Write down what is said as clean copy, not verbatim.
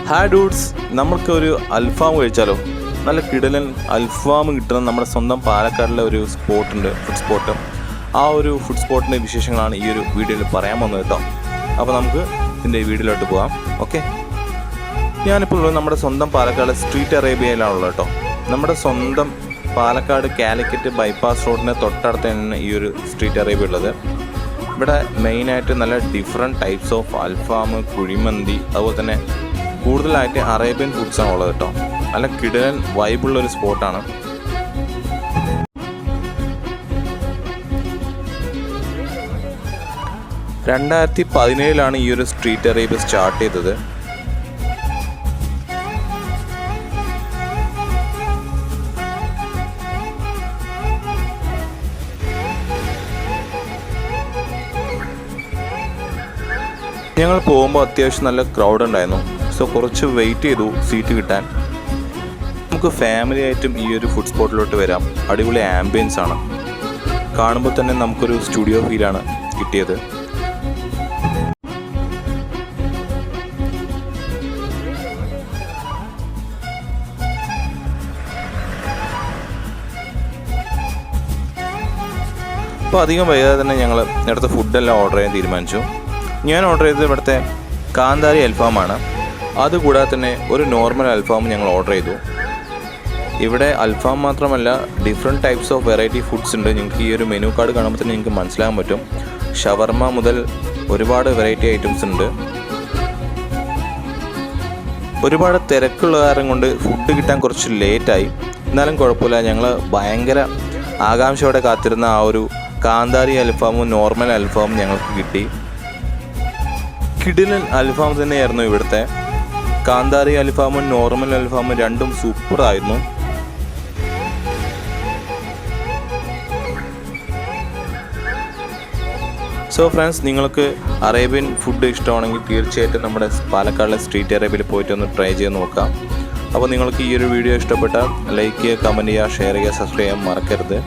Hi dudes, നമുക്കൊരു അൽഫാം കഴിച്ചാലോ? നല്ല കിടലൻ അൽഫാം കിട്ടുന്ന നമ്മുടെ സ്വന്തം പാലക്കാടിലെ ഒരു സ്പോട്ടുണ്ട്, ഫുഡ് സ്പോട്ട്. ആ ഒരു ഫുഡ് സ്പോട്ടിൻ്റെ വിശേഷങ്ങളാണ് ഈ ഒരു വീഡിയോയിൽ പറയാൻ വന്നത് കേട്ടോ. അപ്പോൾ നമുക്ക് ഇതിൻ്റെ വീഡിയോയിലോട്ട് പോകാം. ഓക്കെ, ഞാനിപ്പോൾ ഉള്ളത് നമ്മുടെ സ്വന്തം പാലക്കാട് സ്ട്രീറ്റ് അറേബ്യയിലാണുള്ളത് കേട്ടോ. നമ്മുടെ സ്വന്തം പാലക്കാട് കാലിക്കറ്റ് ബൈപ്പാസ് റോഡിന് തൊട്ടടുത്ത് തന്നെ ഈ ഒരു സ്ട്രീറ്റ് അറേബ്യ ഉള്ളത്. ഇവിടെ മെയിനായിട്ട് നല്ല ഡിഫറെൻറ്റ് ടൈപ്സ് ഓഫ് അൽഫാം, കുഴിമന്തി, അതുപോലെ തന്നെ കൂടുതലായിട്ട് അറേബ്യൻ ഫുഡ്സാണ് ഉള്ളത് കേട്ടോ. നല്ല കിടലൻ വൈബുള്ളൊരു സ്പോട്ടാണ്. (2017) ഈ ഒരു സ്ട്രീറ്റ് അറേബ്യ സ്റ്റാർട്ട് ചെയ്തത്. ഞങ്ങൾ പോകുമ്പോൾ അത്യാവശ്യം നല്ല ക്രൗഡ് ഉണ്ടായിരുന്നു. സോ കുറച്ച് വെയിറ്റ് ചെയ്തു സീറ്റ് കിട്ടാൻ. നമുക്ക് ഫാമിലി ആയിട്ടും ഈ ഒരു ഫുഡ് സ്പോട്ടിലോട്ട് വരാം. അടിപൊളി ആംബിയൻസ് ആണ്. കാണുമ്പോൾ തന്നെ നമുക്കൊരു സ്റ്റുഡിയോ ഫീലാണ് കിട്ടിയത്. അപ്പോൾ അധികം വൈകാതെ തന്നെ ഞങ്ങൾ ഇവിടുത്തെ ഫുഡെല്ലാം ഓർഡർ ചെയ്യാൻ തീരുമാനിച്ചു. ഞാൻ ഓർഡർ ചെയ്തത് ഇവിടുത്തെ കാന്താരി അൽഫാമാണ്. അതുകൂടാതെ തന്നെ ഒരു നോർമൽ അൽഫാം ഞങ്ങൾ ഓർഡർ ചെയ്തു. ഇവിടെ അൽഫാം മാത്രമല്ല, different types of variety foods ഉണ്ട്. നിങ്ങൾക്ക് ഈ ഒരു മെനു കാർഡ് കാണുമ്പോൾ തന്നെ നിങ്ങൾക്ക് മനസ്സിലാകാൻ പറ്റും. ഷവർമ മുതൽ ഒരുപാട് വെറൈറ്റി ഐറ്റംസ് ഉണ്ട്. ഒരുപാട് തിരക്കുള്ള കാരണം കൊണ്ട് ഫുഡ് കിട്ടാൻ കുറച്ച് ലേറ്റായി. എന്നാലും കുഴപ്പമില്ല, ഞങ്ങൾ ഭയങ്കര ആകാംക്ഷയോടെ കാത്തിരുന്ന ആ ഒരു കാന്താരി അൽഫാമും നോർമൽ അൽഫാമും ഞങ്ങൾക്ക് കിട്ടി. കിടിലൻ അൽഫാം തന്നെയായിരുന്നു ഇവിടുത്തെ. കാന്താരി അൽഫാമും നോർമൽ അൽഫാമും രണ്ടും സൂപ്പറായിരുന്നു. സോ ഫ്രണ്ട്സ്, നിങ്ങൾക്ക് അറേബ്യൻ ഫുഡ് ഇഷ്ടമാണെങ്കിൽ തീർച്ചയായിട്ടും നമ്മുടെ പാലക്കാടിലെ സ്ട്രീറ്റ് അറേബ്യയിൽ പോയിട്ട് ഒന്ന് ട്രൈ ചെയ്ത് നോക്കാം. അപ്പോൾ നിങ്ങൾക്ക് ഈ ഒരു വീഡിയോ ഇഷ്ടപ്പെട്ടാൽ ലൈക്ക് ചെയ്യുക, കമൻറ്റ് ചെയ്യുക, ഷെയർ ചെയ്യുക, സബ്സ്ക്രൈബ് ചെയ്യാൻ മറക്കരുത്.